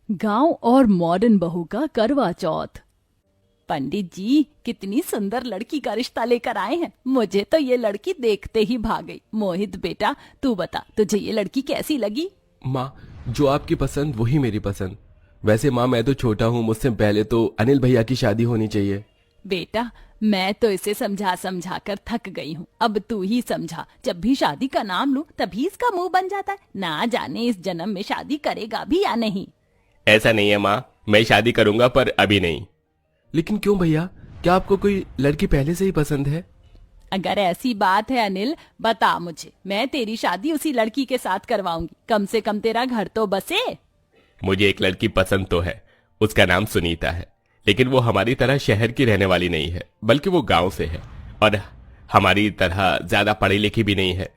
गांव और मॉडर्न बहू का करवा चौथ। पंडित जी कितनी सुंदर लड़की का रिश्ता लेकर आए हैं। मुझे तो ये लड़की देखते ही भाग गई। मोहित बेटा, तू बता, तुझे ये लड़की कैसी लगी? माँ, जो आपकी पसंद वही मेरी पसंद। वैसे माँ, मैं तो छोटा हूँ, मुझसे पहले तो अनिल भैया की शादी होनी चाहिए। बेटा, मैं तो इसे समझा समझा कर थक गई हूँ। अब तू ही समझा। जब भी शादी का नाम लूं तभी इसका मुंह बन जाता है। ना जाने इस जन्म में शादी करेगा भी या नहीं। ऐसा नहीं है माँ, मैं शादी करूंगा पर अभी नहीं। लेकिन क्यों भैया, क्या आपको कोई लड़की पहले से ही पसंद है? अगर ऐसी बात है अनिल, बता मुझे। मैं तेरी शादी उसी लड़की के साथ करवाऊंगी। कम से कम तेरा घर तो बसे। मुझे एक लड़की पसंद तो है, उसका नाम सुनीता है। लेकिन वो हमारी तरह शहर की रहने वाली नहीं है, बल्कि वो गांव से है और हमारी तरह ज्यादा पढ़ी लिखी भी नहीं है।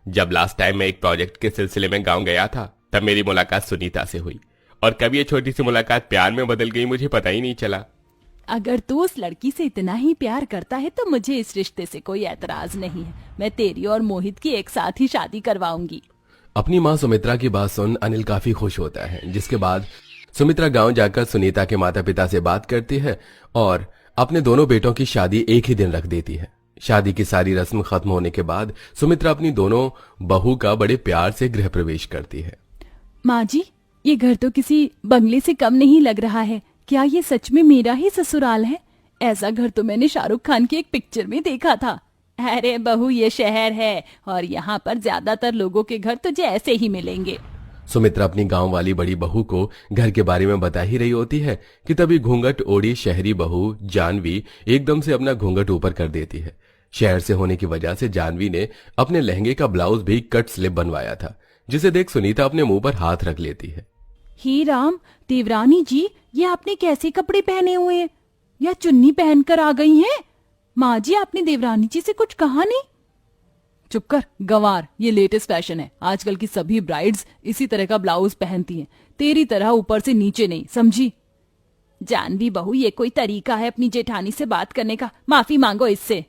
जब लास्ट टाइम मैं एक प्रोजेक्ट के सिलसिले में गांव गया था, तब मेरी मुलाकात सुनीता से हुई और कब ये छोटी सी मुलाकात प्यार में बदल गई मुझे पता ही नहीं चला। अगर तू उस लड़की से इतना ही प्यार करता है तो मुझे इस रिश्ते से कोई एतराज नहीं है। मैं तेरी और मोहित की एक साथ ही शादी करवाऊंगी। अपनी माँ सुमित्रा की बात सुन अनिल काफी खुश होता है, जिसके बाद सुमित्रा गांव जाकर सुनीता के माता पिता से बात करती है और अपने दोनों बेटों की शादी एक ही दिन रख देती है। शादी की सारी रस्म खत्म होने के बाद सुमित्रा अपनी दोनों बहू का बड़े प्यार से गृह प्रवेश करती है। माँ जी, ये घर तो किसी बंगले से कम नहीं लग रहा है। क्या ये सच में मेरा ही ससुराल है? ऐसा घर तो मैंने शाहरुख खान की एक पिक्चर में देखा था। अरे बहू, ये शहर है और यहाँ पर ज्यादातर लोगों के घर तुझे ऐसे ही मिलेंगे। सुमित्रा अपनी गांव वाली बड़ी बहू को घर के बारे में बता ही रही होती है कि तभी घूंघट ओढ़ी शहरी बहू जानवी एकदम से अपना घूंघट ऊपर कर देती है। शहर से होने की वजह से जानवी ने अपने लहंगे का ब्लाउज भी कट स्लिप बनवाया था, जिसे देख सुनीता अपने मुंह पर हाथ रख लेती है। ही राम, देवरानी जी, ये आपने कैसे कपड़े पहने हुए हैं? या चुन्नी पहनकर आ गई हैं? माँ जी, आपने देवरानी जी से कुछ कहा नहीं? चुप कर गंवार, ये लेटेस्ट फैशन है। आजकल की सभी ब्राइड्स इसी तरह का ब्लाउज पहनती हैं, तेरी तरह ऊपर से नीचे नहीं, समझी? जानवी बहू, ये कोई तरीका है अपनी जेठानी से बात करने का? माफी मांगो इससे।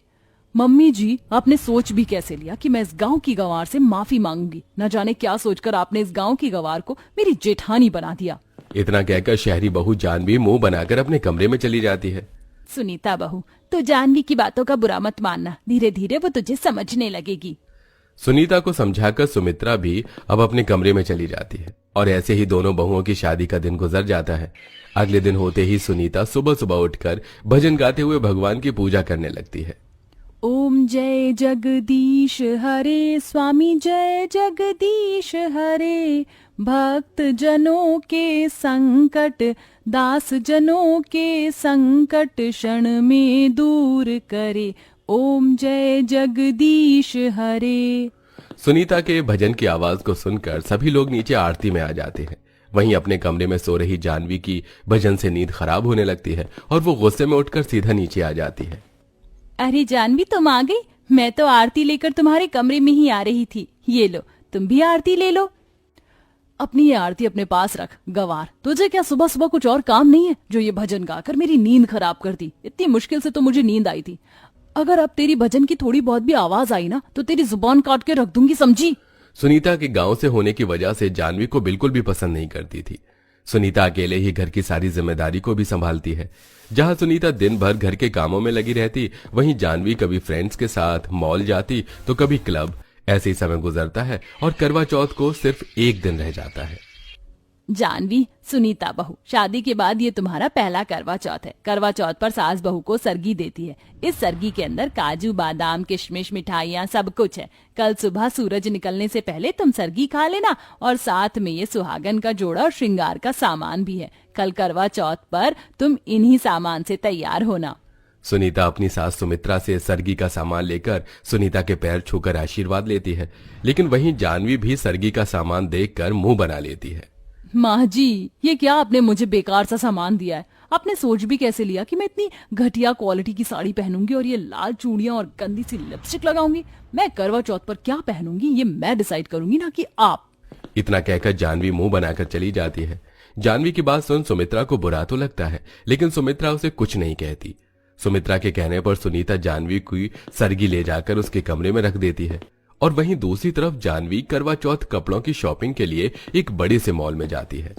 मम्मी जी, आपने सोच भी कैसे लिया कि मैं इस गांव की गंवार से माफी मांगूंगी? न जाने क्या सोचकर आपने इस गांव की गंवार को मेरी जेठानी बना दिया। इतना कहकर शहरी बहू जानवी मुंह बनाकर अपने कमरे में चली जाती है। सुनीता बहू, तो जानवी की बातों का बुरा मत मानना। धीरे धीरे वो तुझे समझने लगेगी। सुनीता को समझाकर सुमित्रा भी अब अपने कमरे में चली जाती है और ऐसे ही दोनों बहुओं की शादी का दिन गुजर जाता है। अगले दिन होते ही सुनीता सुबह सुबह उठकर भजन गाते हुए भगवान की पूजा करने लगती है। ओम जय जगदीश हरे, स्वामी जय जगदीश हरे। भक्त जनों के संकट, दास जनों के संकट क्षण में दूर करे। ओम जय जगदीश हरे। सुनीता के भजन की आवाज को सुनकर सभी लोग नीचे आरती में आ जाते हैं। वहीं अपने कमरे में सो रही जानवी की भजन से नींद खराब होने लगती है और वो गुस्से में उठकर सीधा नीचे आ जाती है। अरे जानवी, तुम आ गई? मैं तो आरती लेकर तुम्हारे कमरे में ही आ रही थी। ये लो, तुम भी आरती ले लो। अपनी ये आरती अपने पास रख। गवार, तुझे क्या सुबह सुबह कुछ और काम नहीं है जो ये भजन गाकर मेरी नींद खराब कर दी? इतनी मुश्किल से तो मुझे नींद आई थी। अगर अब तेरी भजन की थोड़ी बहुत भी आवाज आई ना तो तेरी जुबान काट के रख दूंगी, समझी? सुनीता के गांव से होने की वजह से जानवी को बिल्कुल भी पसंद नहीं करती थी। सुनीता अकेले ही घर की सारी जिम्मेदारी को भी संभालती है। जहां सुनीता दिन भर घर के कामों में लगी रहती, वहीं जानवी कभी फ्रेंड्स के साथ मॉल जाती तो कभी क्लब। ऐसे ही समय गुजरता है और करवा चौथ को सिर्फ एक दिन रह जाता है। जानवी, सुनीता बहू, शादी के बाद ये तुम्हारा पहला करवा चौथ है। करवा चौथ पर सास बहू को सरगी देती है। इस सरगी के अंदर काजू बादाम किशमिश मिठाइयाँ सब कुछ है। कल सुबह सूरज निकलने से पहले तुम सरगी खा लेना और साथ में ये सुहागन का जोड़ा और श्रृंगार का सामान भी है। कल करवा चौथ पर तुम इन्हीं सामान से तैयार होना। सुनीता अपनी सास सुमित्रा से सरगी का सामान लेकर सुनीता के पैर छूकर आशीर्वाद लेती है, लेकिन वहीं जानवी भी सरगी का सामान देखकर मुंह बना लेती है। माँ जी, ये क्या आपने मुझे बेकार सा सामान दिया है? आपने सोच भी कैसे लिया कि मैं इतनी घटिया क्वालिटी की साड़ी पहनूंगी और ये लाल चूड़ियां और गंदी सी लिपस्टिक लगाऊंगी? मैं करवा चौथ पर क्या पहनूंगी ये मैं डिसाइड करूंगी, ना कि आप। इतना कहकर जानवी मुंह बनाकर चली जाती है। जानवी की बात सुन सुमित्रा को बुरा तो लगता है, लेकिन सुमित्रा उसे कुछ नहीं कहती। सुमित्रा के कहने पर सुनीता जानवी की सरगी ले जाकर उसके कमरे में रख देती है और वहीं दूसरी तरफ जानवी करवा चौथ कपड़ों की शॉपिंग के लिए एक बड़े से मॉल में जाती है।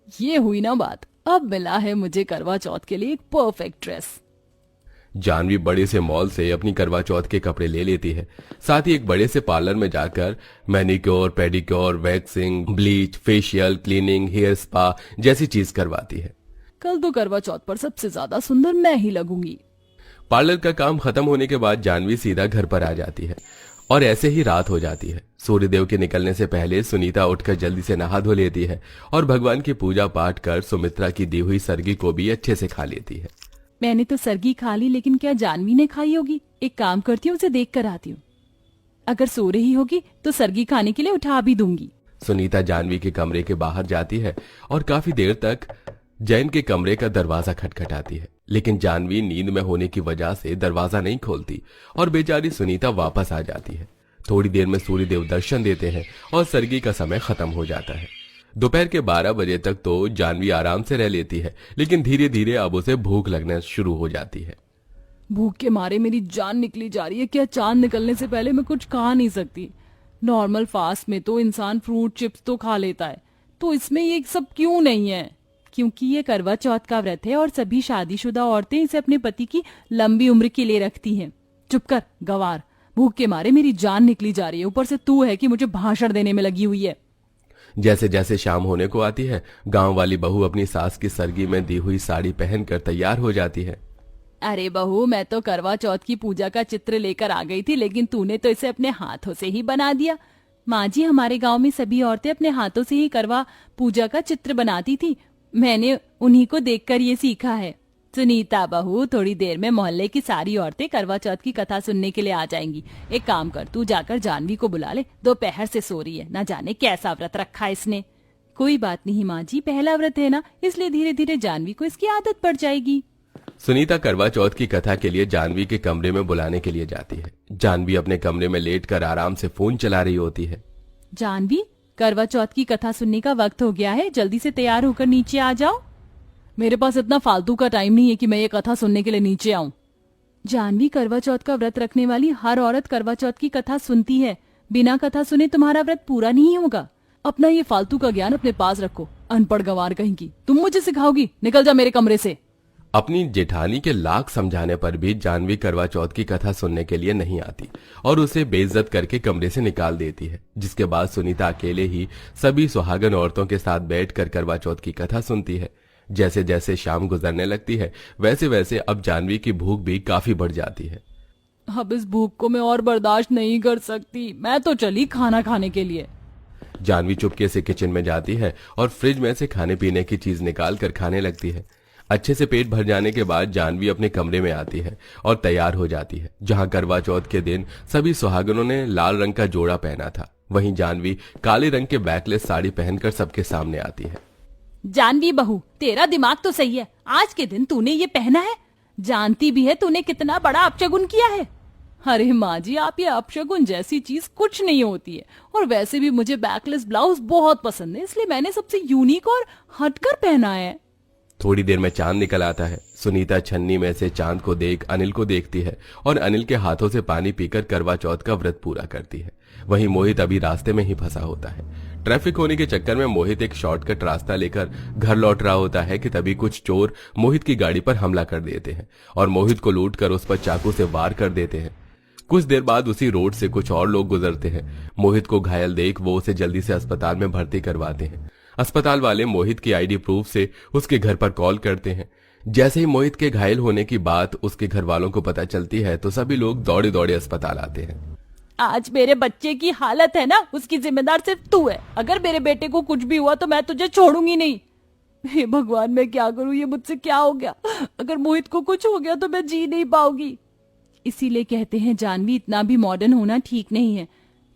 ये हुई ना बात, अब मिला है मुझे करवा चौथ के लिए एक परफेक्ट ड्रेस। जानवी बड़े से मॉल से अपनी करवा चौथ के कपड़े ले लेती है। साथ ही एक बड़े से पार्लर में जाकर manicure, pedicure, waxing, bleach, facial, cleaning, hair spa जैसी चीज करवाती है। कल तो करवा चौथ पर सबसे ज्यादा सुंदर मैं ही लगूंगी। पार्लर का काम खत्म होने के बाद जानवी सीधा घर पर आ जाती है और ऐसे ही रात हो जाती है। सूर्यदेव के निकलने से पहले सुनीता उठकर जल्दी से नहा धो लेती है और भगवान की पूजा पाठ कर सुमित्रा की दी हुई सरगी को भी अच्छे से खा लेती है। मैंने तो सरगी खा ली, लेकिन क्या जानवी ने खाई होगी? एक काम करती हूँ, उसे देख कर आती हूँ। अगर सो रही होगी तो सरगी खाने के लिए उठा भी दूंगी। सुनीता जानवी के कमरे के बाहर जाती है और काफी देर तक जैन के कमरे का दरवाजा खटखटाती है, लेकिन जानवी नींद में होने की वजह से दरवाजा नहीं खोलती और बेचारी सुनीता वापस आ जाती है। थोड़ी देर में सूर्यदेव दर्शन देते हैं और सरगी का समय खत्म हो जाता है। दोपहर के 12 बजे तक तो जानवी आराम से रह लेती है, लेकिन धीरे धीरे अब उसे भूख लगना शुरू हो जाती है। भूख के मारे मेरी जान निकली जा रही है। क्या चांद निकलने से पहले मैं कुछ खा नहीं सकती? नॉर्मल फास्ट में तो इंसान फ्रूट चिप्स तो खा लेता है, तो इसमें ये सब क्यों नहीं है? क्योंकि ये करवा चौथ का व्रत है और सभी शादीशुदा औरतें इसे अपने पति की लंबी उम्र के लिए रखती हैं। चुप कर गवार, भूख के मारे मेरी जान निकली जा रही है, ऊपर से तू है कि मुझे भाषण देने में लगी हुई है। जैसे जैसे शाम होने को आती है, गांव वाली बहू अपनी सास की सरगी में दी हुई साड़ी पहनकर तैयार हो जाती है। अरे बहू, मैं तो करवा चौथ की पूजा का चित्र लेकर आ गई थी, लेकिन तूने तो इसे अपने हाथों से ही बना दिया। माँ जी, हमारे गांव में सभी औरतें अपने हाथों से ही करवा पूजा का चित्र बनाती थी। मैंने उन्हीं को देखकर ये सीखा है। सुनीता बहू, थोड़ी देर में मोहल्ले की सारी औरतें करवा चौथ की कथा सुनने के लिए आ जाएंगी। एक काम कर, तू जाकर जानवी को बुला ले, दोपहर से सो रही है, ना जाने कैसा व्रत रखा है इसने। कोई बात नहीं माँ जी, पहला व्रत है ना, इसलिए धीरे धीरे जानवी को इसकी आदत पड़ जाएगी। सुनीता करवा चौथ की कथा के लिए जानवी के कमरे में बुलाने के लिए जाती है। जानवी अपने कमरे में लेटकर आराम से फोन चला रही होती है। जानवी, करवा चौथ की कथा सुनने का वक्त हो गया है, जल्दी से तैयार होकर नीचे आ जाओ। मेरे पास इतना फालतू का टाइम नहीं है कि मैं ये कथा सुनने के लिए नीचे आऊं। जानवी, करवा चौथ का व्रत रखने वाली हर औरत करवा चौथ की कथा सुनती है। बिना कथा सुने तुम्हारा व्रत पूरा नहीं होगा। अपना ये फालतू का ज्ञान अपने पास रखो, अनपढ़ गंवार कहीं की। तुम मुझे सिखाओगी? निकल जा मेरे कमरे से। अपनी जेठानी के लाख समझाने पर भी जानवी करवा चौथ की कथा सुनने के लिए नहीं आती और उसे बेइज्जत करके कमरे से निकाल देती है। जिसके बाद सुनीता अकेले ही सभी सुहागन औरतों के साथ बैठकर करवा चौथ की कथा सुनती है। जैसे जैसे शाम गुजरने लगती है, वैसे वैसे अब जानवी की भूख भी काफी बढ़ जाती है। अब इस भूख को मैं और बर्दाश्त नहीं कर सकती, मैं तो चली खाना खाने के लिए। जानवी चुपके से किचन में जाती है और फ्रिज में से खाने पीने की चीज निकाल कर खाने लगती है। अच्छे से पेट भर जाने के बाद जानवी अपने कमरे में आती है और तैयार हो जाती है। जहां करवा चौथ के दिन सभी सुहागनों ने लाल रंग का जोड़ा पहना था, वहीं जानवी काले रंग के बैकलेस साड़ी पहनकर सबके सामने आती है। जानवी बहू, तेरा दिमाग तो सही है, आज के दिन तूने ये पहना है, जानती भी है तूने कितना बड़ा अपशगुन किया है। अरे माँ जी, आप ये अपशगुन जैसी चीज कुछ नहीं होती है, और वैसे भी मुझे बैकलेस ब्लाउज बहुत पसंद है, इसलिए मैंने सबसे यूनिक और हटकर पहना है। थोड़ी देर में चांद निकल आता है। सुनीता छन्नी में से चांद को देख अनिल को देखती है और अनिल के हाथों से पानी पीकर करवा चौथ का व्रत पूरा करती है। वहीं मोहित अभी रास्ते में ही फंसा होता है। ट्रैफिक होने के चक्कर में मोहित एक शॉर्टकट रास्ता लेकर घर लौट रहा होता है कि तभी कुछ चोर मोहित की गाड़ी पर हमला कर देते हैं और मोहित को लूटकर उस पर चाकू से वार कर देते हैं। कुछ देर बाद उसी रोड से कुछ और लोग गुजरते हैं। मोहित को घायल देख वो उसे जल्दी से अस्पताल में भर्ती करवाते हैं। अस्पताल वाले मोहित की आईडी प्रूफ से उसके घर पर कॉल करते हैं। जैसे ही मोहित के घायल होने की बात उसके घर वालों को पता चलती है तो सभी लोग दौड़े दौड़े अस्पताल आते हैं। आज मेरे बच्चे की हालत है ना, उसकी जिम्मेदार सिर्फ तू है। अगर मेरे बेटे को कुछ भी हुआ तो मैं तुझे छोड़ूंगी नहीं। हे भगवान, मैं क्या करूं, ये मुझसे क्या हो गया? अगर मोहित को कुछ हो गया तो मैं जी नहीं पाऊंगी। इसीलिए कहते हैं जानवी, इतना भी मॉडर्न होना ठीक नहीं है।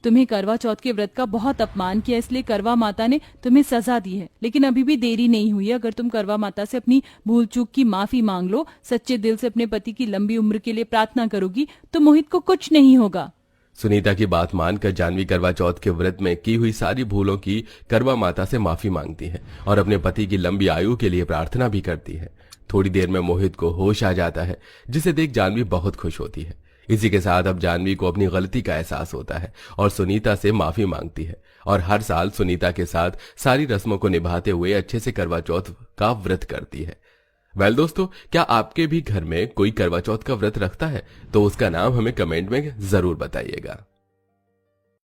तुम्हें करवा चौथ के व्रत का बहुत अपमान किया, इसलिए करवा माता ने तुम्हें सजा दी है। लेकिन अभी भी देरी नहीं हुई है। अगर तुम करवा माता से अपनी भूल चूक की माफी मांग लो, सच्चे दिल से अपने पति की लंबी उम्र के लिए प्रार्थना करोगी, तो मोहित को कुछ नहीं होगा। सुनीता की बात मानकर जानवी करवा चौथ के व्रत में की हुई सारी भूलों की करवा माता से माफी मांगती है और अपने पति की लंबी आयु के लिए प्रार्थना भी करती है। थोड़ी देर में मोहित को होश आ जाता है, जिसे देख जानवी बहुत खुश होती है। इसी के साथ अब जानवी को अपनी गलती का एहसास होता है और सुनीता से माफी मांगती है और हर साल सुनीता के साथ सारी रस्मों को निभाते हुए अच्छे से करवा चौथ का व्रत करती है। वेल दोस्तों, क्या आपके भी घर में कोई करवा चौथ का व्रत रखता है? तो उसका नाम हमें कमेंट में जरूर बताइएगा।